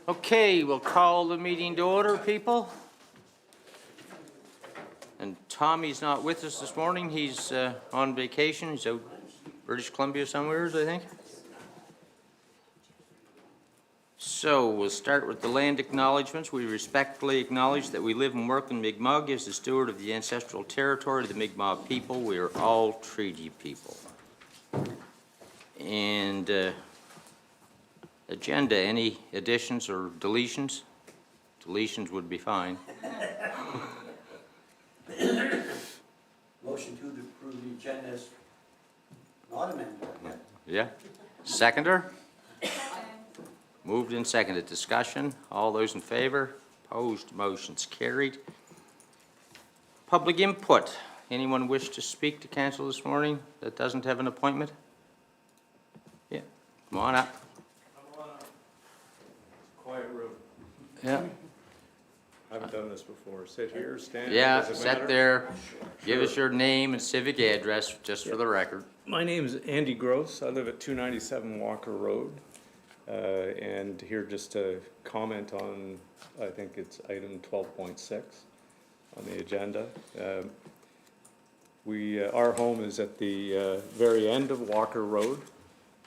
Okay, we'll call the meeting to order, people. And Tommy's not with us this morning. He's on vacation. He's out British Columbia somewhere, I think. So we'll start with the land acknowledgements. We respectfully acknowledge that we live and work in Mi'kmaq as the steward of the ancestral territory of the Mi'kmaq people. We are all treaty people. And agenda, any additions or deletions? Deletions would be fine. Motion to approve the agenda is not amended yet. Yeah. Seconder? Moved and seconded. Discussion. All those in favor? Opposed? Motion's carried. Public input. Anyone wish to speak to council this morning that doesn't have an appointment? Yeah. Come on up. Quiet room. Yeah. I haven't done this before. Sit here, stand. Yeah, does it sit matter? there. Give us your name and civic address, just for the record. My name is Andy Gross. I live at 297 Walker Road. And here just to comment on, I think it's item 12.6 on the agenda. Our home is at the very end of Walker Road,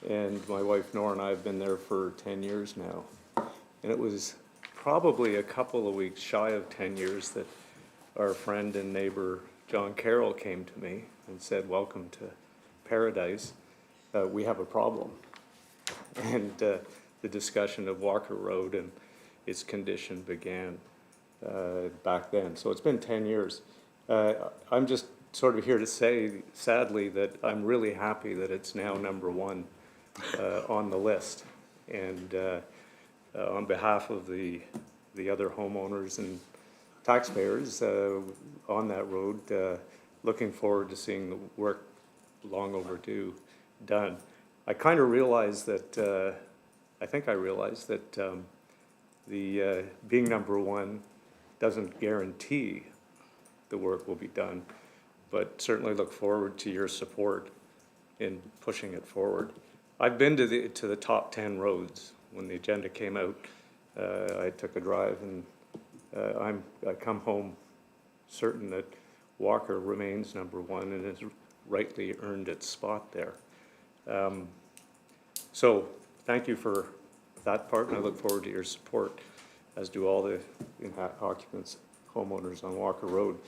and my wife Nora and I have been there for 10 years now. And it was probably a couple of weeks shy of 10 years that our friend and neighbor John Carroll came to me and said, "Welcome to paradise. We have a problem." And the discussion of Walker Road and its condition began back then. So it's been 10 years. I'm just sort of here to say, sadly, that I'm really happy that it's now number one on the list. And on behalf of the other homeowners and taxpayers on that road, looking forward to seeing the work long overdue done. I kind of realized that, I think I realized that the being number one doesn't guarantee the work will be done, but certainly look forward to your support in pushing it forward. I've been to the top 10 roads. When the agenda came out, I took a drive, and I come home certain that Walker remains number one and has rightly earned its spot there. So thank you for that part, and I look forward to your support, as do all the occupants, homeowners on Walker Road.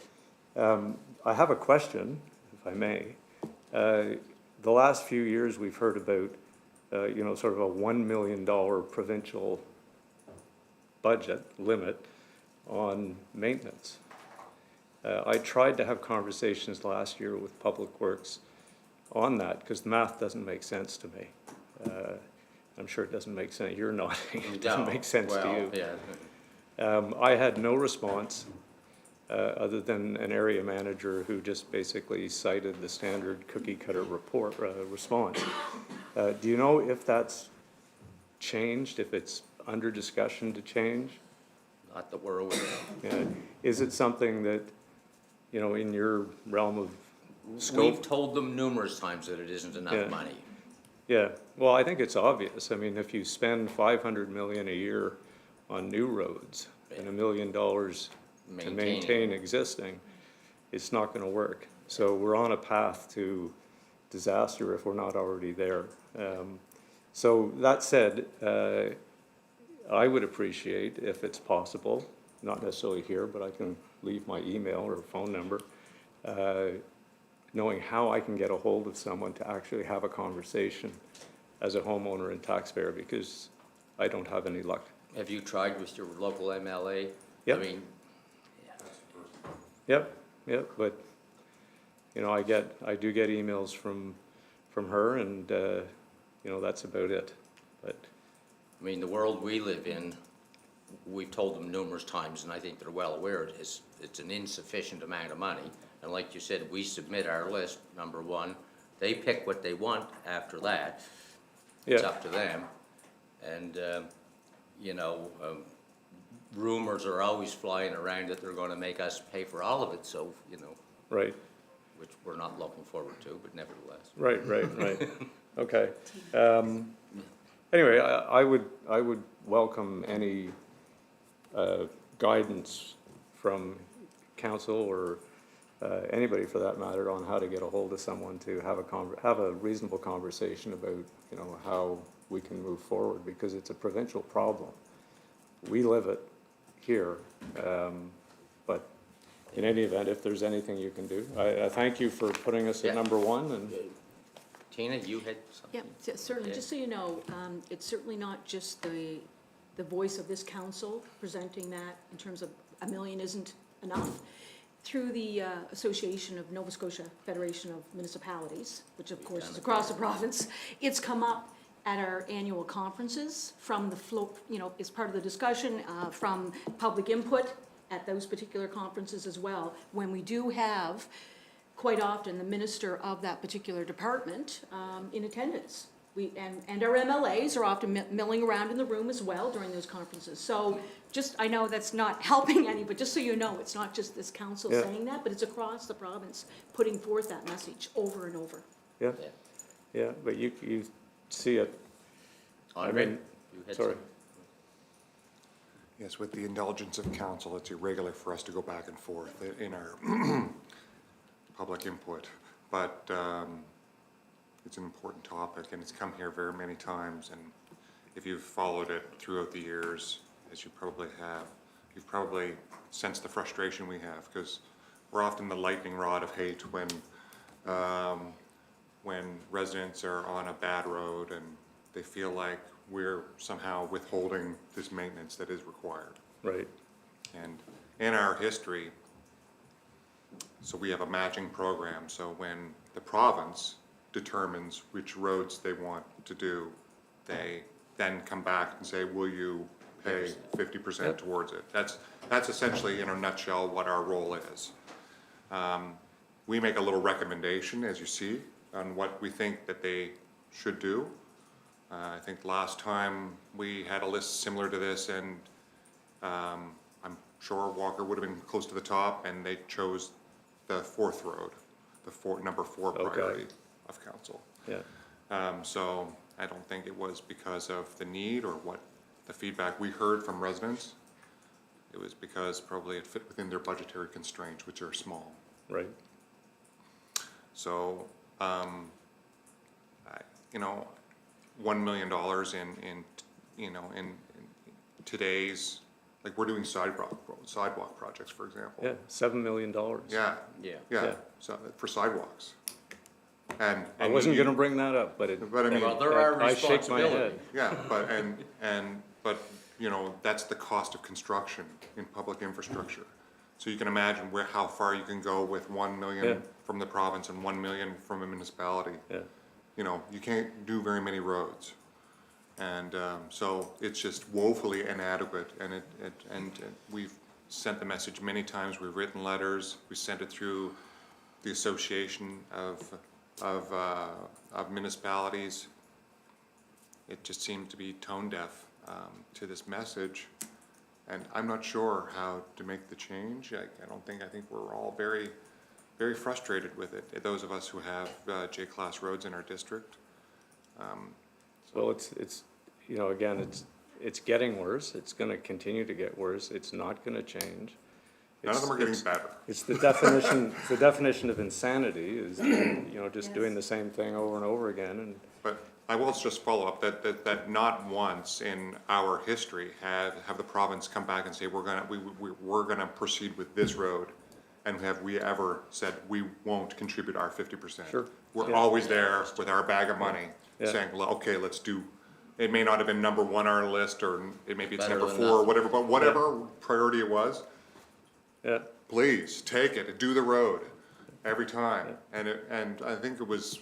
I have a question, if I may. The last few years we've heard about sort of a $1 million provincial budget limit on maintenance. I tried to have conversations last year with Public Works on that, because the math doesn't make sense to me. I'm sure it doesn't make sense. You're nodding. It doesn't make sense to you. Yeah. I had no response other than an area manager who just basically cited the standard cookie cutter response. Do you know if that's changed, if it's under discussion to change? Not that we're aware of. Yeah. Is it something that, in your realm of scope? We've told them numerous times that it isn't enough money. Yeah, well, I think it's obvious. I mean, if you spend $500 million a year on new roads and $1 million to maintain existing, it's not going to work. So we're on a path to disaster if we're not already there. So that said, I would appreciate, if it's possible, not necessarily here, but I can leave my email or phone number, knowing how I can get a hold of someone to actually have a conversation as a homeowner and taxpayer, because I don't have any luck. Have you tried with your local MLA? Yep. I mean, Yep, but, I do get emails from her, and, that's about it. But I mean, the world we live in, we've told them numerous times, and I think they're well aware it's an insufficient amount of money. And like you said, we submit our list, number one. They pick what they want after that. It's up to them. And, rumors are always flying around that they're going to make us pay for all of it, so, right. which we're not looking forward to, but nevertheless. Right. Okay. Anyway, I would welcome any guidance from council or anybody for that matter on how to get a hold of someone to have a reasonable conversation about, you know, how we can move forward, because it's a provincial problem. We live it here, but in any event, if there's anything you can do, I thank you for putting us Yeah. at number one. And Tina, you had something? Yeah, certainly, Yeah. just so you know, it's certainly not just the voice of this council presenting that in terms of $1 million isn't enough. Through the Association of Nova Scotia Federation of Municipalities, which of course is across the province, it's come up at our annual conferences from the floor, you know, as part of the discussion, from public input at those particular conferences as well. When we do have, quite often, the minister of that particular department in attendance. And our MLAs are often milling around in the room as well during those conferences. So just, I know that's not helping any, but just so you know, it's not just this council Yeah. saying that, but it's across the province, putting forth that message over and over. yeah, Yeah. yeah, but you see it. Andre, mean, you had sorry. something? Yes, with the indulgence of council, it's irregular for us to go back and forth in our public input. But it's an important topic, and it's come here very many times. And if you've followed it throughout the years, as you probably have, you've probably sensed the frustration we have, because we're often the lightning rod of hate when residents are on a bad road and they feel like we're somehow withholding this maintenance that is required. Right, And in our history, so we have a matching program, so when the province determines which roads they want to do, they then come back and say, will you pay 50% towards it? That's essentially, in a nutshell, what our role is. We make a little recommendation, as you see, on what we think that they should do. I think last time we had a list similar to this, and I'm sure Walker would have been close to the top, and they chose the fourth road, number 4 Okay. priority of council. yeah, So I don't think it was because of the need or what the feedback we heard from residents. It was because probably it fit within their budgetary constraints, which are small. right, So, you know, $1 million in today's, like, we're doing sidewalk projects, for example. yeah, $7 million. Yeah, Yeah. Yeah. so, for sidewalks. And I wasn't you- gonna bring that up, but But I mean, Well, there are I shake my responsibilities. head. yeah, but, you know, that's the cost of construction in public infrastructure. So you can imagine how far you can go with 1 Yeah. million from the province and 1 million from a municipality. Yeah, You know, you can't do very many roads. And so it's just woefully inadequate, and we've sent the message many times, we've written letters, we sent it through the Association of Municipalities. It just seemed to be tone deaf to this message, and I'm not sure how to make the change. I think we're all very, very frustrated with it, those of us who have J-class roads in our district. well, it's, you know, again, it's getting worse, it's gonna continue to get worse, it's not gonna change. None of them are getting It's- better. It's the definition of insanity is, you know, just doing the same thing over and over again, and, But I will just follow up that not once in our history have the province come back and say, we're gonna proceed with this road, and have we ever said we won't contribute our 50%? Sure. We're Yeah. always there with our bag of money, Yeah. saying, well, okay, let's do, it may not have been number 1 on our list, or it maybe it's Better number than 4, or nothing. whatever, but whatever priority it was, yeah, please, take it, do the road, every time. And I think it was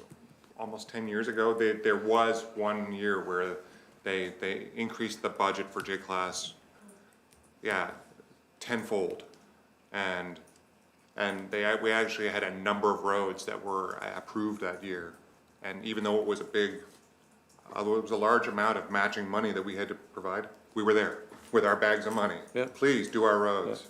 almost 10 years ago, there was 1 year where they increased the budget for J-Class, yeah, tenfold. And we actually had a number of roads that were approved that year. And even though it was although it was a large amount of matching money that we had to provide, we were there with our bags of money. Yeah. Please do our roads.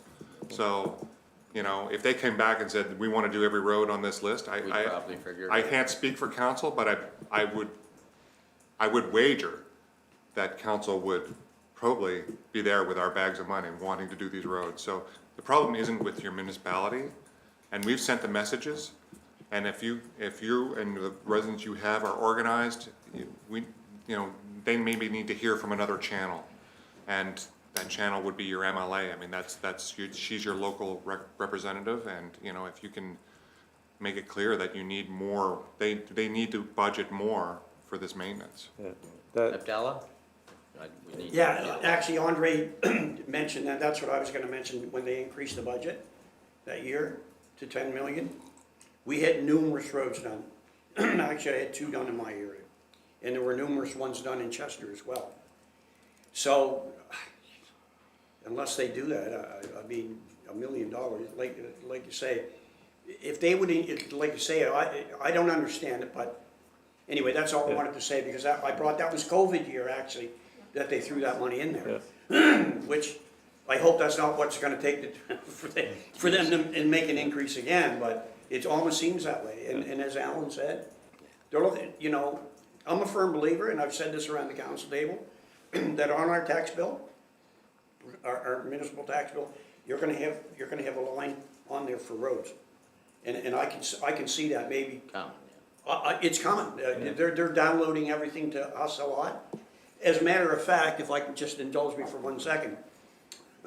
So, you know, if they came back and said, we want to do every road on this list, We'd probably figure it I out. can't speak for council, but I would wager that council would probably be there with our bags of money wanting to do these roads. So the problem isn't with your municipality, and we've sent the messages, and if you and the residents you have are organized, they maybe need to hear from another channel. And that channel would be your MLA. I mean, she's your local representative, and, if you can make it clear that you need more, they need to budget more for this maintenance. Yeah. That, Abdallah? We need- Yeah, actually Andre mentioned that, that's what I was gonna mention, when they increased the budget that year to 10 million. We had numerous roads done. Actually, I had 2 done in my area. And there were numerous ones done in Chester as well. So, unless they do that, I mean, $1 million, like you say, if they would, like you say, I don't understand it, but anyway, that's all I wanted to say, because that was COVID year, actually, that they threw that money in there. Which, I hope that's not what's gonna take for them to make an increase again, but it almost seems that way. And as Alan said, they're looking, I'm a firm believer, and I've said this around the council table, that on our tax bill, our municipal tax bill, you're gonna have a line on there for roads. And I can see that maybe, it's coming. They're downloading everything to us a lot. As a matter of fact, if I can just indulge me for 1 second,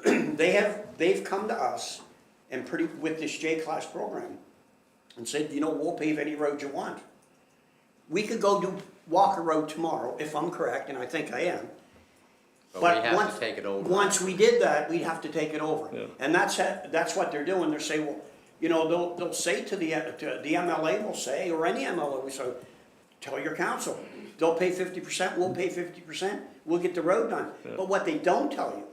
they've come to us and with this J-Class program and said, we'll pave any road you want. We could go do Walker Road tomorrow, if I'm correct, and I think I am. But we have to take it over. Once we did that, we'd have to take it over. Yeah. And that's what they're doing. They're saying, well, they'll say to the MLA will say, or any MLA will say, tell your council, they'll pay 50%, we'll pay 50%, we'll get the road done. Yeah. But what they don't tell you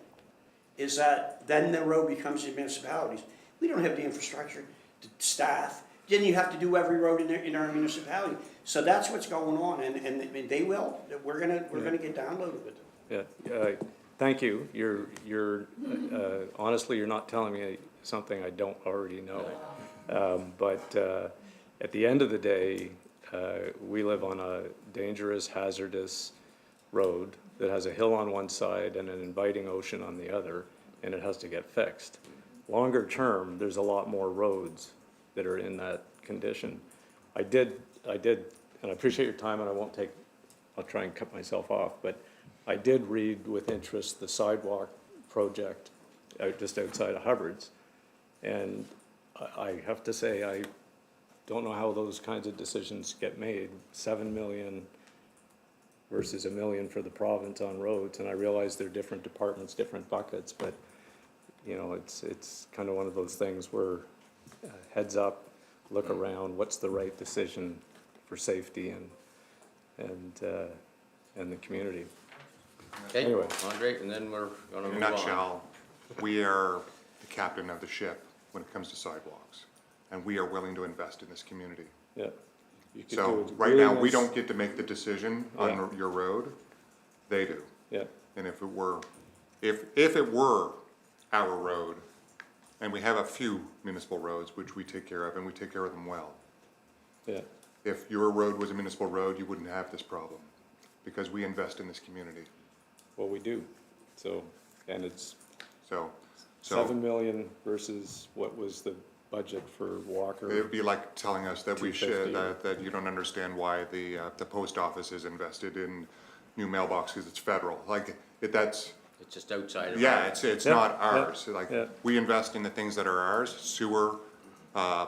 is that then the road becomes the municipalities. We don't have the infrastructure, the staff, then you have to do every road in our municipality. So that's what's going on, and they will. We're gonna get downloaded with them. yeah, thank you. You're honestly, you're not telling me something I don't already know. But at the end of the day, we live on a dangerous, hazardous road that has a hill on one side and an inviting ocean on the other, and it has to get fixed. Longer term, there's a lot more roads that are in that condition. I did, and I appreciate your time, and I'll try and cut myself off, but I did read with interest the sidewalk project just outside of Hubbard's. And I have to say, I don't know how those kinds of decisions get made. 7 million versus $1 million for the province on roads, and I realize they're different departments, different buckets, but it's kind of one of those things where heads up, look around, what's the right decision for safety and the community. Okay, Anyway. Andre, and then we're gonna In move a on. nutshell, we are the captain of the ship when it comes to sidewalks, and we are willing to invest in this community. Yeah. You could So do right now, we agreements. don't get to make the decision on Yeah. your road, they do. Yeah, And if it were our road, and we have a few municipal roads which we take care of, and we take care of them well. yeah, If your road was a municipal road, you wouldn't have this problem, because we invest in this community. well, we do. So, and it's So 7 million versus what was the budget for Walker? it would be like telling us that we should, 250. that you don't understand why the post office is invested in new mailboxes, it's federal, that's, It's just outside of. yeah, it's Yeah, not yeah, ours. yeah. We invest in the things that are ours, sewer,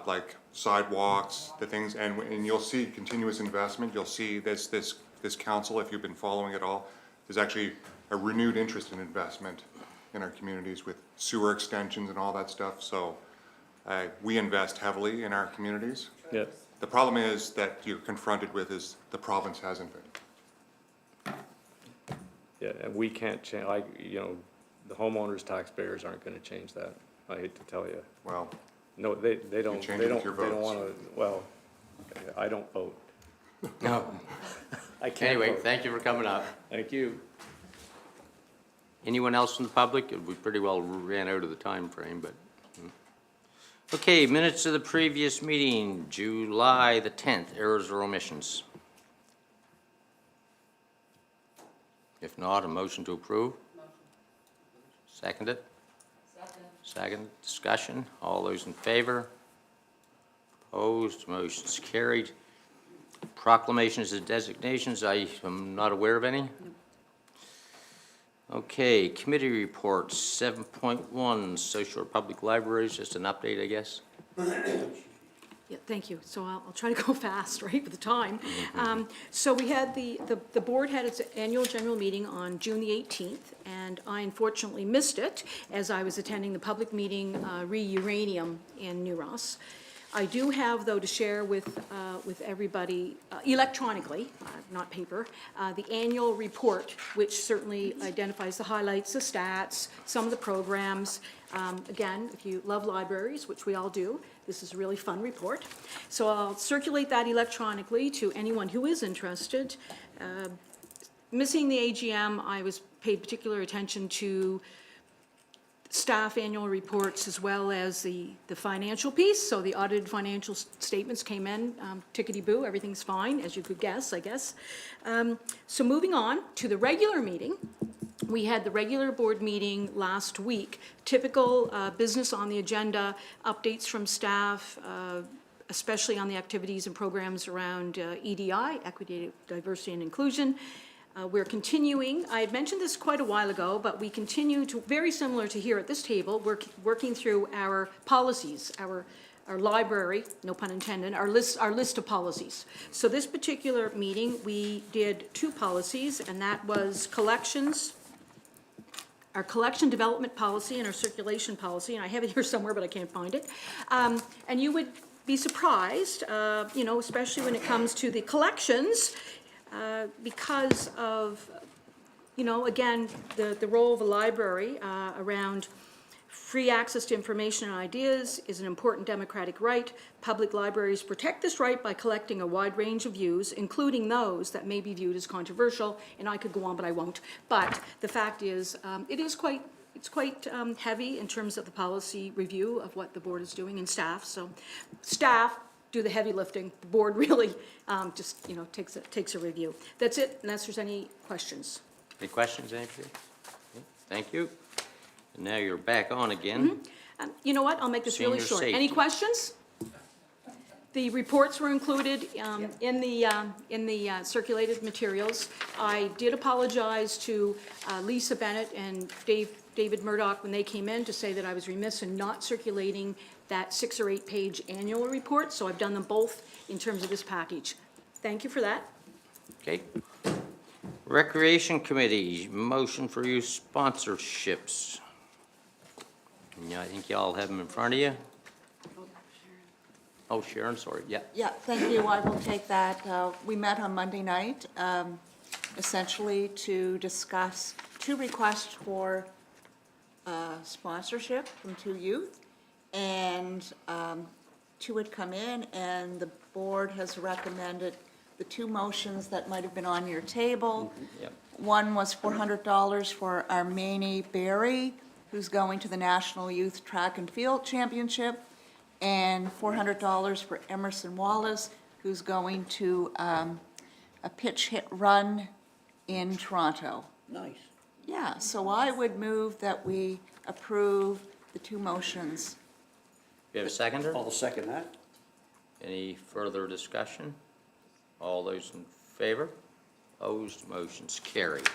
like sidewalks, the things, and you'll see continuous investment, you'll see this council, if you've been following it all, there's actually a renewed interest in investment in our communities with sewer extensions and all that stuff, so we invest heavily in our communities. Yeah, The problem is that you're confronted with is the province hasn't been. yeah, and we can't change, the homeowners, taxpayers aren't gonna change that. I hate to tell you. Well, No, they don't, change they it don't, with your they don't votes. wanna, well, I don't vote. No. I can't Anyway, vote. thank you for coming up. Thank you. Anyone else from the public? We pretty well ran out of the time frame, but. Okay, minutes of the previous meeting, July the 10th, errors or omissions. If not, a motion to approve? Seconded? Second. Discussion. All those in favor? Opposed? Motion's carried. Proclamations and designations, I am not aware of any. Okay, committee reports, 7.1, Social or Public Libraries, just an update, I guess. Yeah, thank you. So I'll try to go fast, right, with the time. So we had the board had its annual general meeting on June the 18th, and I unfortunately missed it as I was attending the public meeting re-uranium in New Ross. I do have, though, to share with everybody electronically, not paper, the annual report, which certainly identifies the highlights, the stats, some of the programs. Again, if you love libraries, which we all do, this is a really fun report. So I'll circulate that electronically to anyone who is interested. Missing the AGM, I paid particular attention to staff annual reports as well as the financial piece. So the audited financial statements came in, tickety-boo, everything's fine, as you could guess, I guess. So moving on to the regular meeting, we had the regular board meeting last week. Typical business on the agenda, updates from staff, especially on the activities and programs around EDI, equity, diversity, and inclusion. We're continuing, I had mentioned this quite a while ago, but we continue to, very similar to here at this table, we're working through our policies, our library, no pun intended, our list of policies. So this particular meeting, we did 2 policies, and that was collections, our collection development policy and our circulation policy, and I have it here somewhere, but I can't find it. And you would be surprised, you know, especially when it comes to the collections, because of, you know, again, the role of a library around free access to information and ideas is an important democratic right. Public libraries protect this right by collecting a wide range of views, including those that may be viewed as controversial, and I could go on, but I won't. But the fact is, it's quite heavy in terms of the policy review of what the board is doing and staff. So staff do the heavy lifting. The board really just, you know, takes a review. That's it, unless there's any questions. Any questions, Andrew? Thank you. And now you're back on again. You know what, I'll make this really Senior short. Any safety. questions? The reports were included in the circulated materials. I did apologize to Lisa Bennett and David Murdoch when they came in to say that I was remiss in not circulating that 6 or 8 page annual report, so I've done them both in terms of this package. Thank you for that. Okay. Recreation Committee, motion for use sponsorships. Yeah, I think y'all have them in front of you. Oh, Sharon, sorry, yeah. Yeah, thank you. I will take that. We met on Monday night, essentially to discuss 2 requests for sponsorship from 2 youth. And 2 had come in, and the board has recommended the 2 motions that might have been on your table. Yep. One was $400 for Armani Berry, who's going to the National Youth Track and Field Championship, and $400 for Emerson Wallace, who's going to a pitch hit run in Toronto. Nice. Yeah, so I would move that we approve the 2 motions. You have a seconder? I'll second that. Any further discussion? All those in favor? Opposed, motion's carried.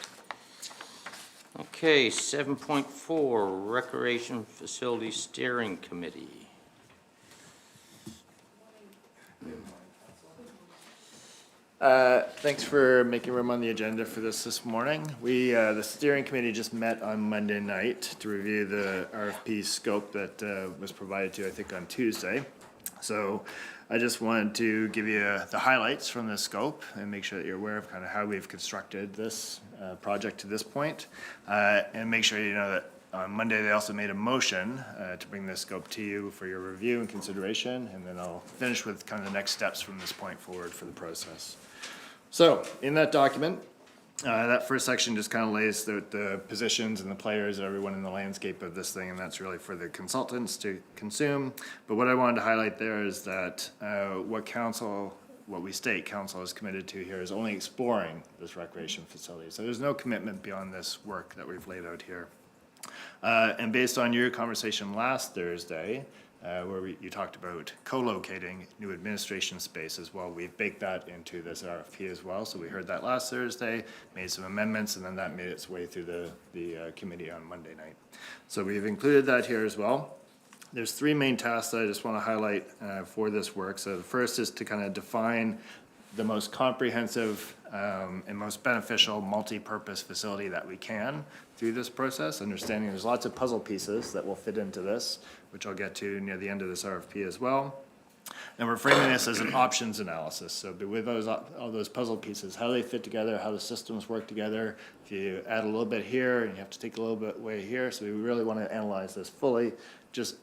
Okay, 7.4, Recreation Facility Steering Committee. Thanks for making room on the agenda for this morning. The steering committee just met on Monday night to review the RFP scope that was provided to you, I think, on Tuesday. So I just wanted to give you the highlights from the scope and make sure that you're aware of kind of how we've constructed this project to this point. And make sure you know that on Monday, they also made a motion to bring this scope to you for your review and consideration, and then I'll finish with kind of the next steps from this point forward for the process. So, in that document, that first section just kind of lays the positions and the players, everyone in the landscape of this thing, and that's really for the consultants to consume. But what I wanted to highlight there is that what council what we state council is committed to here is only exploring this recreation facility. So there's no commitment beyond this work that we've laid out here. And based on your conversation last Thursday, where you talked about co-locating new administration space as well, we've baked that into this RFP as well. So we heard that last Thursday, made some amendments, and then that made its way through the committee on Monday night. So we've included that here as well. There's three main tasks that I just want to highlight for this work. So the first is to kind of define the most comprehensive and most beneficial multi-purpose facility that we can through this process, understanding there's lots of puzzle pieces that will fit into this, which I'll get to near the end of this RFP as well. And we're framing this as an options analysis. So with all those puzzle pieces, how they fit together, how the systems work together. If you add a little bit here and you have to take a little bit away here. So we really want to analyze this fully,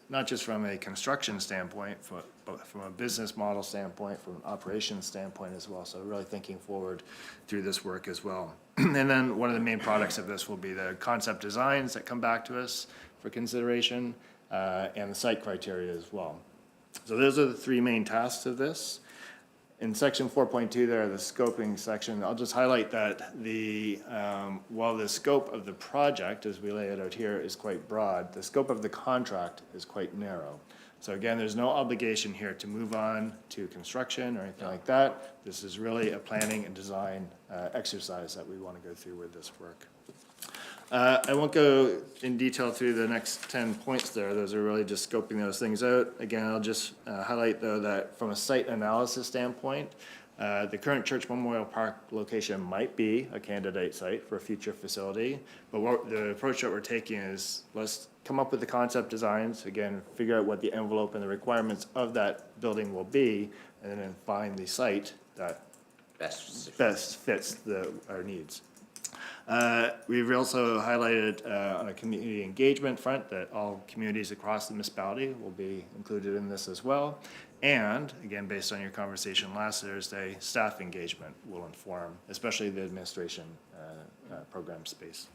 not just from a construction standpoint, but from a business model standpoint, from an operations standpoint as well. So really thinking forward through this work as well. And then one of the main products of this will be the concept designs that come back to us for consideration and the site criteria as well. So those are the three main tasks of this. In section 4.2 there, the scoping section, I'll just highlight that while the scope of the project, as we lay it out here, is quite broad, the scope of the contract is quite narrow. So again, there's no obligation here to move on to construction or anything like that. This is really a planning and design exercise that we want to go through with this work. I won't go in detail through the next 10 points there. Those are really just scoping those things out. Again, I'll just highlight though that from a site analysis standpoint, the current Church Memorial Park location might be a candidate site for a future facility, but the approach that we're taking is let's come up with the concept designs, again, figure out what the envelope and the requirements of that building will be, and then find the site that best fits our needs. We've also highlighted on a community engagement front that all communities across the municipality will be included in this as well. And again, based on your conversation last Thursday, staff engagement will inform, especially the administration program space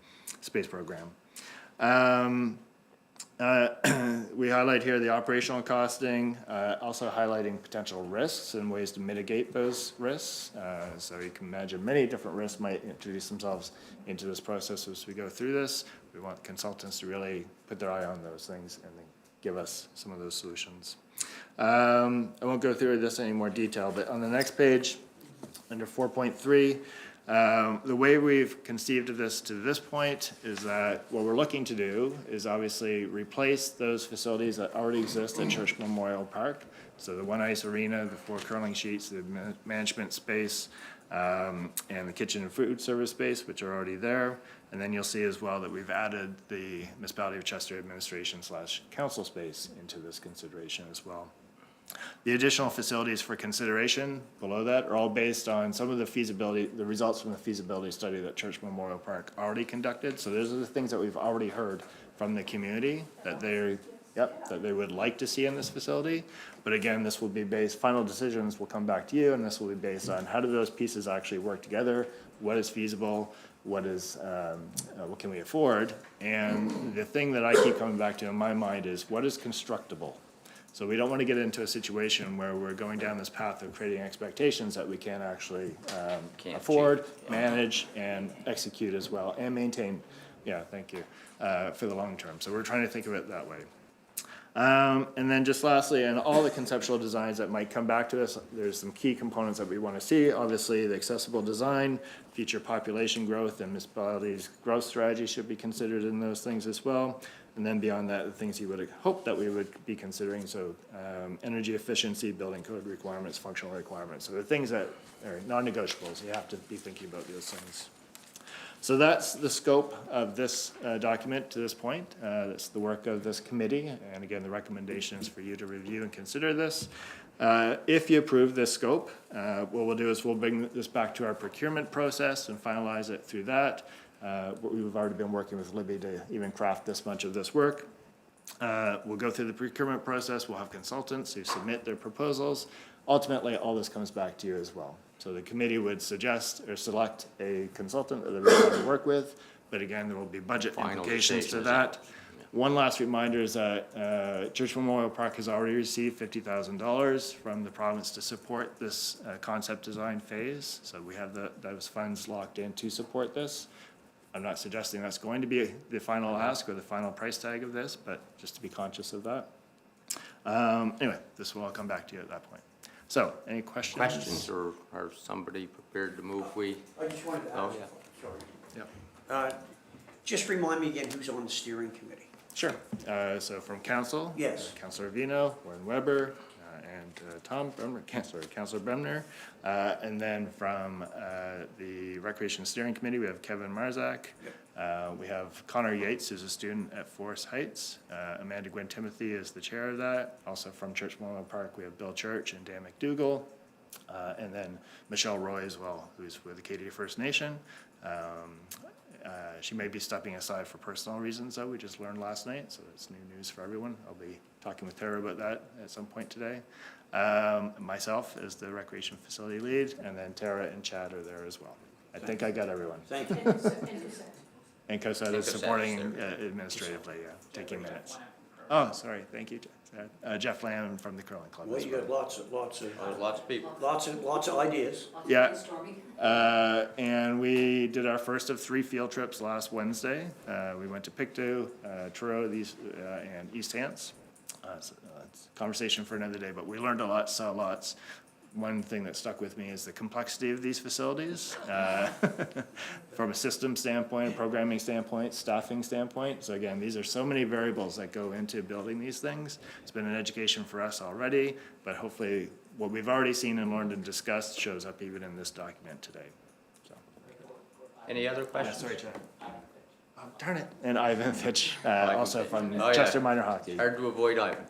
program. We highlight here the operational costing, also highlighting potential risks and ways to mitigate those risks. So you can imagine many different risks might introduce themselves into this process as we go through this. We want consultants to really put their eye on those things and then give us some of those solutions. I won't go through this in any more detail, but on the next page, under 4.3, the way we've conceived of this to this point is that what we're looking to do is obviously replace those facilities that already exist at Church Memorial Park. So the one ice arena, the 4 curling sheets, the management space, and the kitchen and food service space, which are already there. And then you'll see as well that we've added the Municipality of Chester administration / council space into this consideration as well. The additional facilities for consideration below that are all based on some of the results from the feasibility study that Church Memorial Park already conducted. So those are the things that we've already heard from the community that they would like to see in this facility. But again, this will be final decisions will come back to you, and this will be based on how do those pieces actually work together, what is feasible, what can we afford, and the thing that I keep coming back to in my mind is what is constructible. So we don't want to get into a situation where we're going down this path of creating expectations that we can't actually afford, manage, and execute as well, and maintain, thank you, for the long term. So we're trying to think of it that way. And then just lastly, and all the conceptual designs that might come back to us, there's some key components that we want to see. Obviously, the accessible design, future population growth, and municipalities' growth strategy should be considered in those things as well. And then beyond that, the things you would hope that we would be considering, so energy efficiency, building code requirements, functional requirements. So the things that are non-negotiables, you have to be thinking about those things. So that's the scope of this document to this point. That's the work of this committee. And again, the recommendation is for you to review and consider this. If you approve this scope, what we'll do is we'll bring this back to our procurement process and finalize it through that. We've already been working with Libby to even craft this much of this work. We'll go through the procurement process. We'll have consultants who submit their proposals. Ultimately, all this comes back to you as well. So the committee would suggest or select a consultant that they want to work with. But again, there will be budget Final implications to decisions. that. One last reminder is that Church Memorial Park has already received $50,000 from the province to support this concept design phase. So we have those funds locked in to support this. I'm not suggesting that's going to be the final ask or the final price tag of this, but just to be conscious of that. Anyway, this will all come back to you at that point. So, any questions? Questions, or somebody prepared to move? I just wanted to Oh, ask, yeah. sorry. Just remind me again who's on the steering committee. Sure. So from council? Yes. Councilor Vino, Warren Weber, and Tom Bremner, Councilor Bremner. And then from the Recreation Steering Committee, we have Kevin Marzak. We have Connor Yates, who's a student at Forest Heights. Amanda Gwynn Timothy is the chair of that. Also from Church Memorial Park, we have Bill Church and Dan McDougall. And then Michelle Roy as well, who's with the Acadia First Nation. She may be stepping aside for personal reasons, though, we just learned last night, so it's new news for everyone. I'll be talking with Tara about that at some point today. Myself as the recreation facility lead, and then Tara and Chad are there as well. I think I got everyone. Thank you. And COSAT And is COSAT is supporting there. administratively, taking minutes. Oh, sorry, thank you, Jeff Lamb from the curling club Well, as you well. got lots There's lots of people. of ideas. Yeah, and we did our first of 3 field trips last Wednesday. We went to Pictou, Truro, and East Hants. So, it's a conversation for another day, but we learned a lot, saw lots. One thing that stuck with me is the complexity of these facilities, from a system standpoint, programming standpoint, staffing standpoint. So again, these are so many variables that go into building these things. It's been an education for us already, but hopefully what we've already seen and learned and discussed shows up even in this document today. So. Any other questions? Sorry, Chad. Darn it. And Ivan Fitch, also from Oh, yeah. Chester Minor Hockey. Hard to avoid Ivan.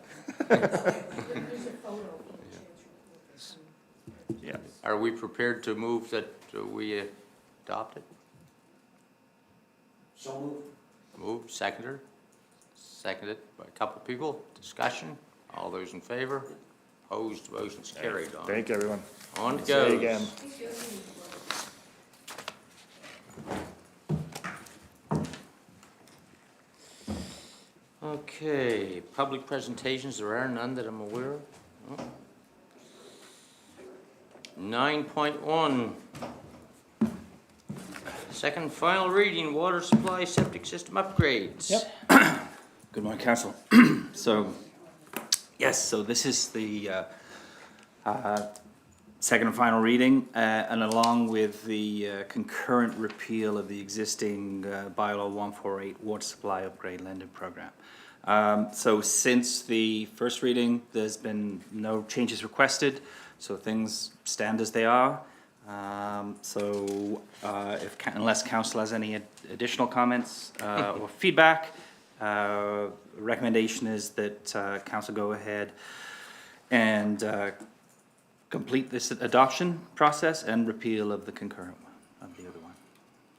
Yeah. Are we prepared to move that we adopt it? So moved. Move, seconder? Seconded by a couple people. Discussion? All those in favor? Opposed, motion's carried on. Thank you, everyone. On it See you goes. again. Okay, public presentations, there are none that I'm aware of. 9.1. Second final reading, water supply septic system upgrades. Yep. Good morning, council. So, yes, so this is the second and final reading, and along with the concurrent repeal of the existing bylaw 148 water supply upgrade lending program. So since the first reading, there's been no changes requested, so things stand as they are. Unless council has any additional comments or feedback, recommendation is that council go ahead and complete this adoption process and repeal of the concurrent one, of the other one.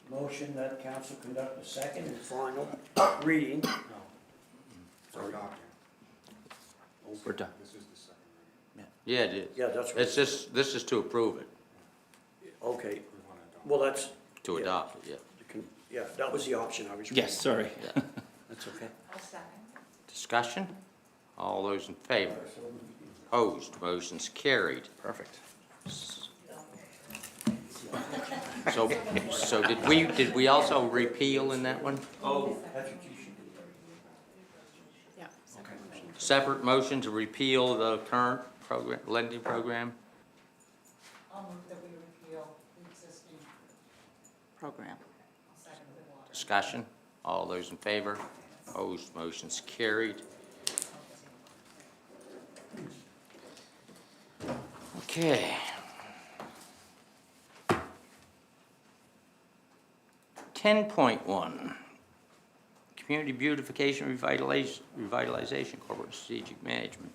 Motion that council conduct a second and final reading. We're done. Yeah, it is. Yeah, that's right. It's just, this is to approve it, Okay. Well, that's, to Yeah. adopt it, yeah. yeah, that was the option I was. Yes, sorry. That's okay. Discussion? All those in favor? Opposed, motion's carried. Perfect. So did we also repeal in that one? Separate motion to repeal the current program, lending program? I'll move that we repeal the existing program. Discussion? All those in favor? Opposed, motion's carried. Okay. 10.1, Community Beautification Revitalization Corporate Strategic Management.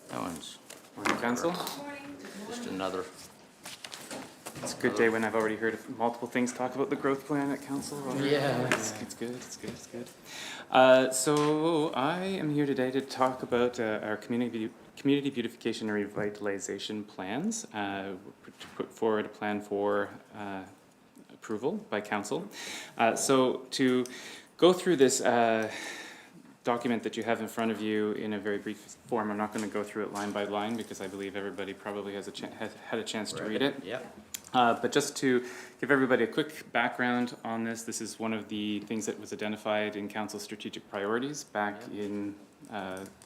That one's Morning, council. just another, It's a good day when I've already heard multiple things talk about the growth plan at council. Yeah. It's good. So I am here today to talk about our community beautification and revitalization plans. To put forward a plan for approval by council. So to go through this document that you have in front of you in a very brief form, I'm not going to go through it line by line because I believe everybody probably has had a chance to read it. Yeah. But just to give everybody a quick background on this, this is one of the things that was identified in council's strategic priorities back in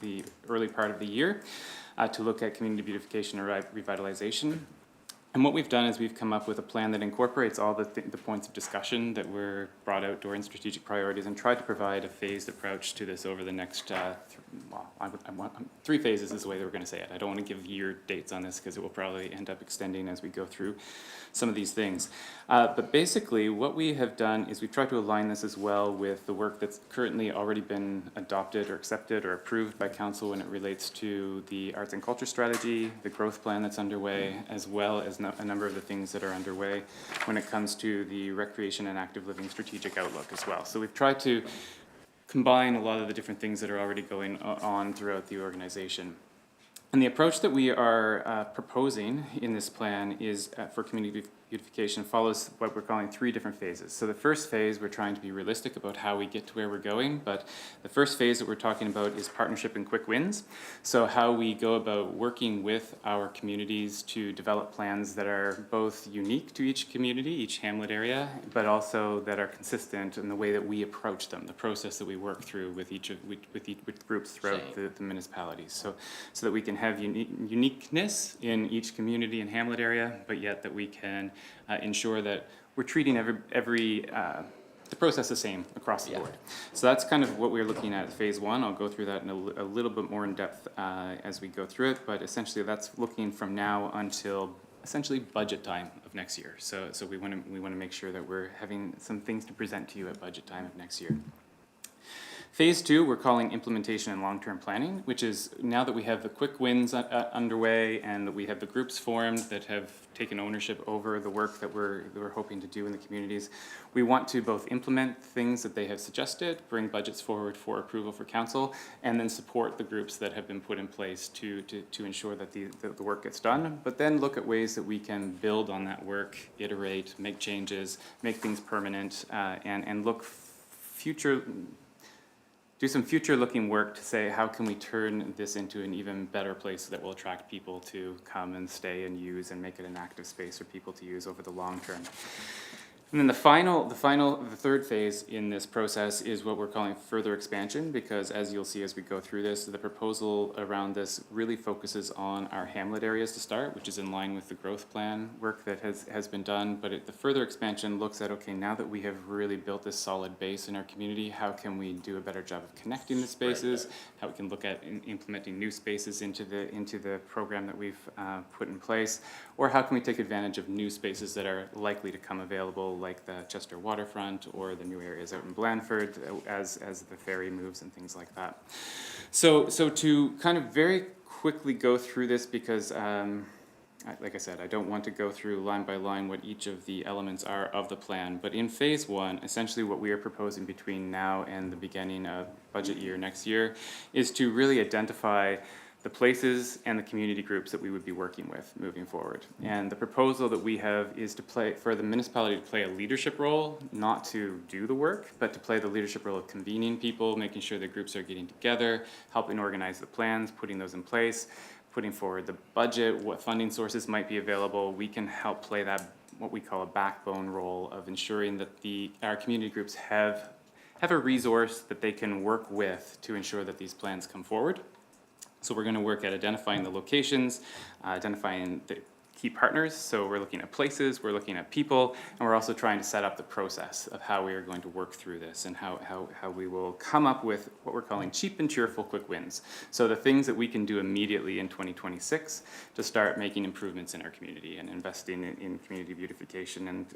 the early part of the year to look at community beautification and revitalization. And what we've done is we've come up with a plan that incorporates all the points of discussion that were brought out during strategic priorities and tried to provide a phased approach to this over the next, three phases is the way that we're going to say it. I don't want to give year dates on this because it will probably end up extending as we go through some of these things. But basically what we have done is we've tried to align this as well with the work that's currently already been adopted or accepted or approved by council when it relates to the arts and culture strategy, the growth plan that's underway, as well as a number of the things that are underway when it comes to the recreation and active living strategic outlook as well. So we've tried to combine a lot of the different things that are already going on throughout the organization. And the approach that we are proposing in this plan is for community beautification follows what we're calling three different phases. So the first phase, we're trying to be realistic about how we get to where we're going, but the first phase that we're talking about is partnership and quick wins. So how we go about working with our communities to develop plans that are both unique to each community, each hamlet area, but also that are consistent in the way that we approach them, the process that we work through with with groups throughout the municipalities. So that we can have uniqueness in each community and hamlet area, but yet that we can ensure that we're treating the process the same across the board. So that's kind of what we're looking at phase one. I'll go through that in a little bit more in depth as we go through it, but essentially that's looking from now until essentially budget time of next year. So we want to make sure that we're having some things to present to you at budget time of next year. Phase two, we're calling implementation and long-term planning, which is now that we have the quick wins underway and that we have the groups formed that have taken ownership over the work that we're hoping to do in the communities, we want to both implement things that they have suggested, bring budgets forward for approval for council, and then support the groups that have been put in place to ensure that the work gets done, but then look at ways that we can build on that work, iterate, make changes, make things permanent, and look do some future-looking work to say, how can we turn this into an even better place that will attract people to come and stay and use and make it an active space for people to use over the long term. And then the third phase in this process is what we're calling further expansion, because as you'll see as we go through this, the proposal around this really focuses on our hamlet areas to start, which is in line with the growth plan work that has been done. But the further expansion looks at, okay, now that we have really built this solid base in our community, how can we do a better job of connecting the spaces? How we can look at implementing new spaces into the program that we've put in place? Or how can we take advantage of new spaces that are likely to come available, like the Chester waterfront or the new areas out in Blandford as the ferry moves and things like that. So to kind of very quickly go through this, because like I said, I don't want to go through line by line what each of the elements are of the plan, but in phase one, essentially what we are proposing between now and the beginning of budget year next year is to really identify the places and the community groups that we would be working with moving forward. And the proposal that we have is for the municipality to play a leadership role, not to do the work, but to play the leadership role of convening people, making sure the groups are getting together, helping organize the plans, putting those in place, putting forward the budget, what funding sources might be available. We can help play that, what we call a backbone role of ensuring that our community groups have a resource that they can work with to ensure that these plans come forward. So we're going to work at identifying the locations, identifying the key partners. So we're looking at places, we're looking at people, and we're also trying to set up the process of how we are going to work through this and how we will come up with what we're calling cheap and cheerful quick wins. So the things that we can do immediately in 2026 to start making improvements in our community and investing in community beautification and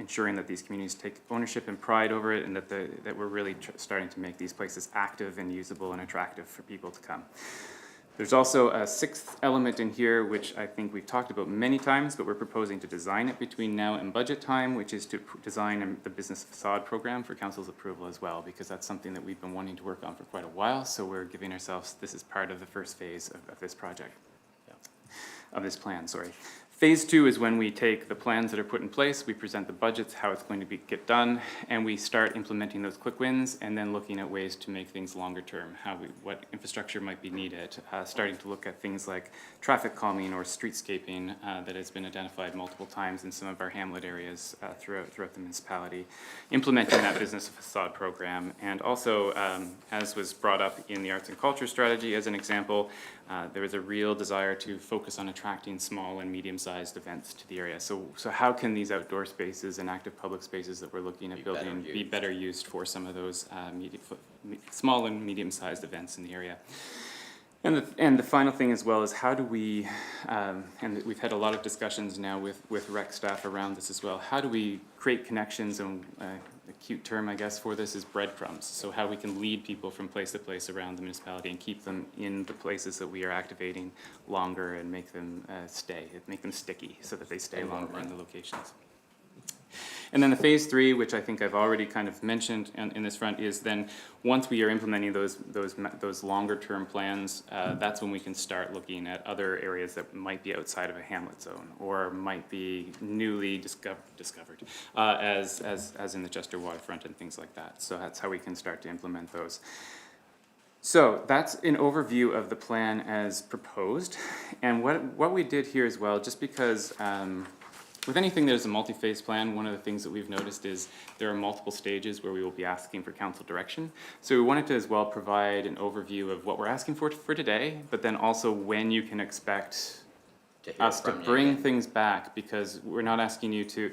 ensuring that these communities take ownership and pride over it, and that we're really starting to make these places active and usable and attractive for people to come. There's also a sixth element in here, which I think we've talked about many times, but we're proposing to design it between now and budget time, which is to design the business facade program for council's approval as well, because that's something that we've been wanting to work on for quite a while. So we're giving ourselves, this is part of the first phase of this project, of this plan, sorry. Phase 2 is when we take the plans that are put in place, we present the budgets, how it's going to get done, and we start implementing those quick wins, and then looking at ways to make things longer term, what infrastructure might be needed, starting to look at things like traffic calming or streetscaping that has been identified multiple times in some of our hamlet areas throughout the municipality, implementing that business facade program, and also, as was brought up in the arts and culture strategy as an example, there is a real desire to focus on attracting small and medium-sized events to the area. So how can these outdoor spaces and active public spaces that we're looking at building be better used for some of those small and medium-sized events in the area? And the final thing as well is how do we, and we've had a lot of discussions now with rec staff around this as well, how do we create connections, and a cute term I guess for this is breadcrumbs, so how we can lead people from place to place around the municipality and keep them in the places that we are activating longer and make them make them sticky so that they stay longer in the locations. And then the phase 3, which I think I've already kind of mentioned in this front, is then once we are implementing those longer term plans, that's when we can start looking at other areas that might be outside of a hamlet zone or might be newly discovered, as in the Chester waterfront and things like that. So that's how we can start to implement those. So that's an overview of the plan as proposed, and what we did here as well, just because with anything there's a multi-phase plan, one of the things that we've noticed is there are multiple stages where we will be asking for council direction. So we wanted to as well provide an overview of what we're asking for today, but then also when you can expect us to bring things back, because we're not asking you to,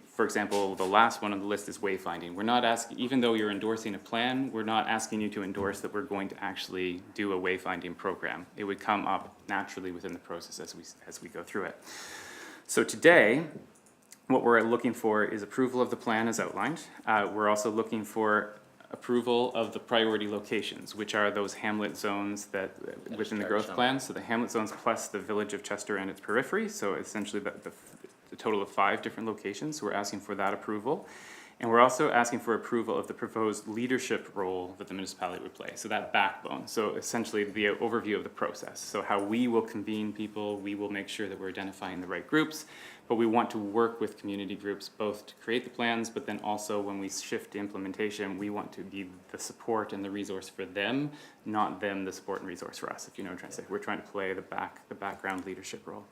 for example, the last one on the list is wayfinding. We're not asking, even though you're endorsing a plan, we're not asking you to endorse that we're going to actually do a wayfinding program. It would come up naturally within the process as we go through it. So today, what we're looking for is approval of the plan as outlined. We're also looking for approval of the priority locations, which are those hamlet zones that within the growth plan. So the hamlet zones plus the village of Chester and its periphery. So essentially the total of 5 different locations. So we're asking for that approval. And we're also asking for approval of the proposed leadership role that the municipality would play, so that backbone. So essentially the overview of the process. So how we will convene people, we will make sure that we're identifying the right groups, but we want to work with community groups both to create the plans, but then also when we shift to implementation, we want to be the support and the resource for them, not them the support and resource for us, if you know what I'm trying to say. We're trying to play the background leadership role.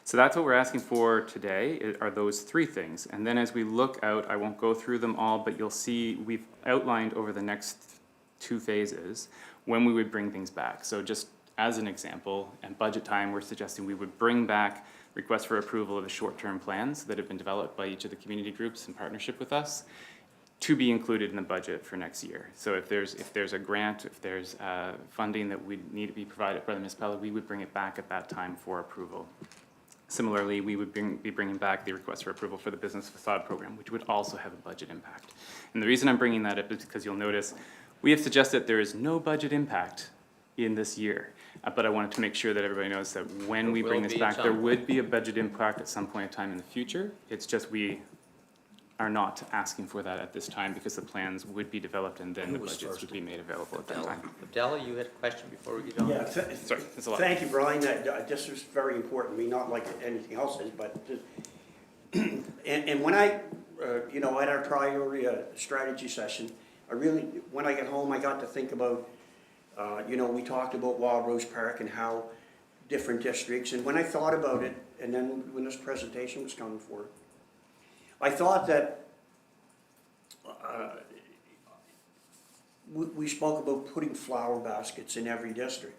So that's what we're asking for today, are those 3 things. And then as we look out, I won't go through them all, but you'll see we've outlined over the next 2 phases when we would bring things back. So just as an example, at budget time, we're suggesting we would bring back requests for approval of the short-term plans that have been developed by each of the community groups in partnership with us to be included in the budget for next year. So if there's a grant, if there's funding that would need to be provided by the municipality, we would bring it back at that time for approval. Similarly, we would be bringing back the request for approval for the business facade program, which would also have a budget impact. And the reason I'm bringing that up is because you'll notice we have suggested there is no budget impact in this year. But I wanted to make sure that everybody knows that when we bring this back, there would be a budget impact at some point in time in the future. It's just we are not asking for that at this time because the plans would be developed and then the budgets would be made available at that time. Abdallah, you had a question before we get on? Yeah, Sorry, that's a lot. thank you, Brian, this was very important to me, not like anything else is, but, and when I, at our priority strategy session, when I get home, I got to think about, we talked about Wild Rose Park and how different districts, and when I thought about it, and then when this presentation was coming forward, I thought that we spoke about putting flower baskets in every district.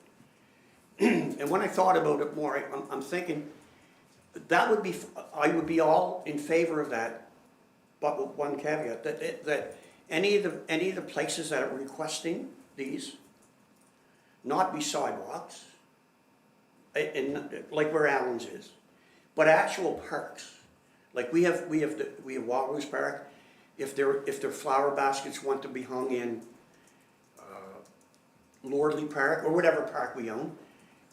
And when I thought about it more, I'm thinking that I would be all in favor of that, but with one caveat, that any of the places that are requesting these not be sidewalks, and like where Allen's is, but actual parks. Like we have Wild Rose Park. If their flower baskets want to be hung in Lordley Park or whatever park we own,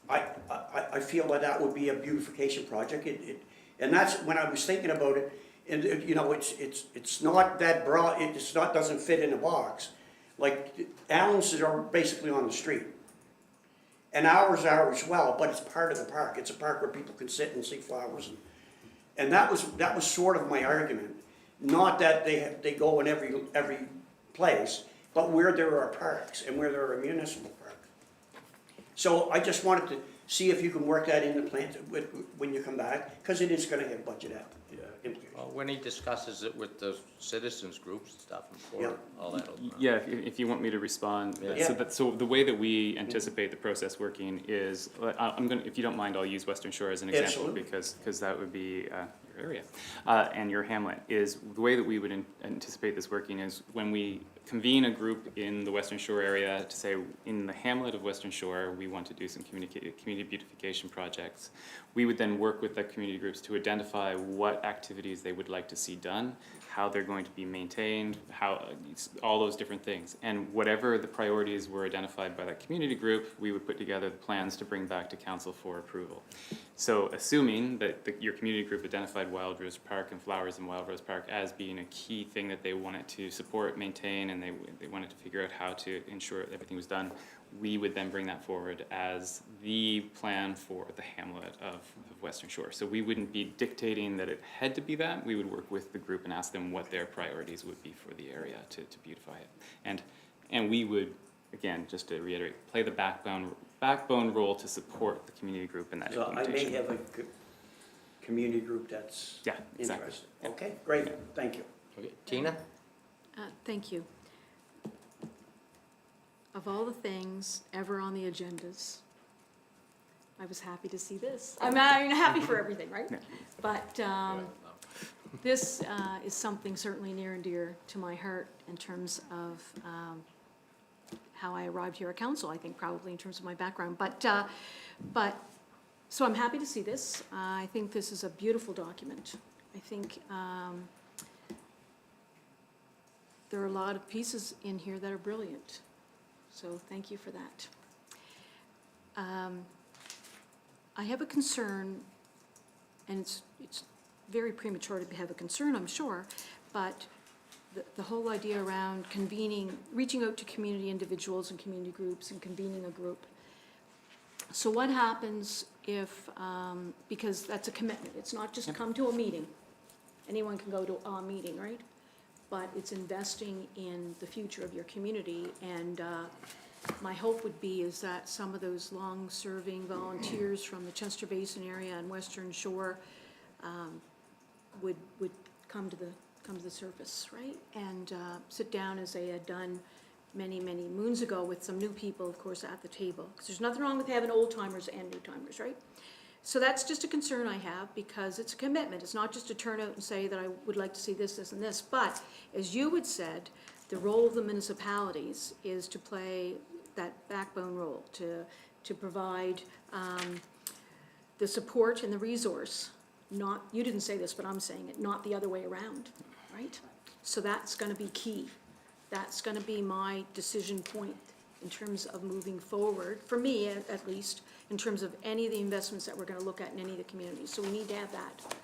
I feel that would be a beautification project. And that's when I was thinking about it. And it's not that broad. Doesn't fit in a box. Like Allen's are basically on the street, and ours are as well. But it's part of the park. It's a park where people can sit and see flowers And that was sort of my argument. Not that they go in every place, but where there are parks and where there are municipal parks. So I just wanted to see if you can work that in the plan when you come back, because it is gonna have budget implications. Well, when he discusses it with the citizens groups and stuff, I'm sure all that'll. Yeah, if you want me to respond. Yeah. So the way that we anticipate the process working is, I'm gonna, if you don't mind, I'll use Western Shore as an example. Absolutely. Because that would be your area. And your hamlet is, the way that we would anticipate this working is when we convene a group in the Western Shore area to say, in the hamlet of Western Shore, we want to do some community beautification projects. We would then work with the community groups to identify what activities they would like to see done, how they're going to be maintained, how, all those different things. And whatever the priorities were identified by that community group, we would put together the plans to bring back to council for approval. So assuming that your community group identified Wild Rose Park and flowers in Wild Rose Park as being a key thing that they wanted to support, maintain, and they wanted to figure out how to ensure everything was done, we would then bring that forward as the plan for the hamlet of Western Shore. So we wouldn't be dictating that it had to be that. We would work with the group and ask them what their priorities would be for the area to beautify it. And we would, again, just to reiterate, play the backbone role to support the community group in that So I implementation. may have a community group that's Yeah, exactly. interested. Okay, great, thank you. Okay, Tina? Thank you. Of all the things ever on the agendas, I was happy to see this. I'm happy for everything, right? But this is something certainly near and dear to my heart in terms of how I arrived here at council, I think probably in terms of my background. But so I'm happy to see this. I think this is a beautiful document. I think there are a lot of pieces in here that are brilliant. So thank you for that. I have a concern, and it's very premature to have a concern, I'm sure, but the whole idea around convening, reaching out to community individuals and community groups and convening a group. So what happens if, because that's a commitment, it's not just come to a meeting. Anyone can go to a meeting, right? But it's investing in the future of your community, and my hope would be is that some of those long-serving volunteers from the Chester Basin area and Western Shore would come to the surface, right? And sit down as they had done many, many moons ago with some new people, of course, at the table. Because there's nothing wrong with having old-timers and new-timers, right? So that's just a concern I have, because it's a commitment. It's not just to turn out and say that I would like to see this, this, and this. But as you had said, the role of the municipalities is to play that backbone role, to provide the support and the resource. Not, you didn't say this, but I'm saying it, not the other way around, right? So that's gonna be key. That's gonna be my decision point in terms of moving forward, for me at least, in terms of any of the investments that we're gonna look at in any of the communities. So we need to have that,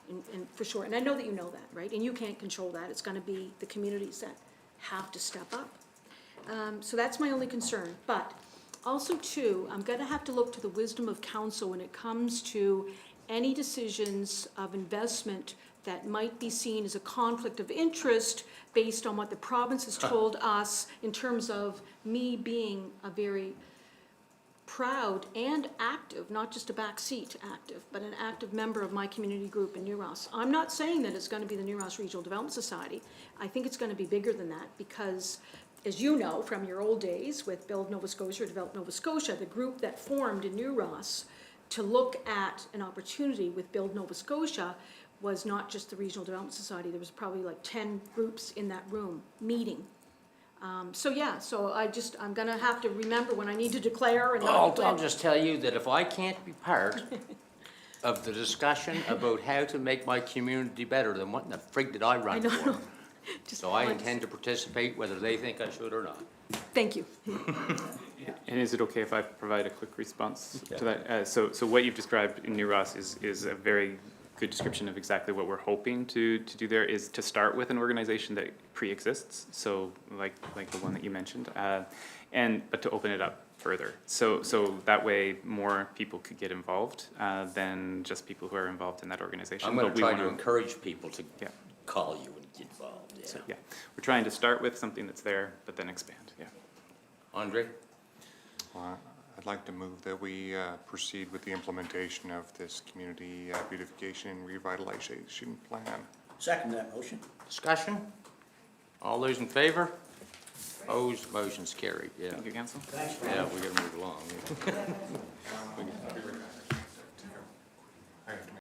and for sure. And I know that you know that, right? And you can't control that. It's gonna be the communities that have to step up. So that's my only concern. But also too, I'm gonna have to look to the wisdom of council when it comes to any decisions of investment that might be seen as a conflict of interest based on what the province has told us in terms of me being a very proud and active, not just a backseat active, but an active member of my community group in New Ross. I'm not saying that it's gonna be the New Ross Regional Development Society. I think it's gonna be bigger than that, because as you know from your old days with Build Nova Scotia or Develop Nova Scotia, the group that formed in New Ross to look at an opportunity with Build Nova Scotia was not just the Regional Development Society. There was probably like 10 groups in that room meeting. So yeah, so I'm gonna have to remember when I need to declare and not declare. I'll just tell you that if I can't be part of the discussion about how to make my community better, then what in the frig did I run for? Just So I once. intend to participate whether they think I should or not. Thank you. And is it okay if I provide a quick response to that? So what you've described in New Ross is a very good description of exactly what we're hoping to do there, is to start with an organization that pre-exists, so like the one that you mentioned, but to open it up further. So that way more people could get involved than just people who are involved in that organization. I'm gonna But we try to wanna- encourage people to Yeah. call you and get involved, yeah. So, yeah, we're trying to start with something that's there, but then expand, yeah. Andre? I'd like to move that we proceed with the implementation of this community beautification and revitalization plan. Second that motion. Discussion? All those in favor? Opposed, motion's carried, yeah. Thank you, council. Thanks, Yeah, Ron. we gotta move along.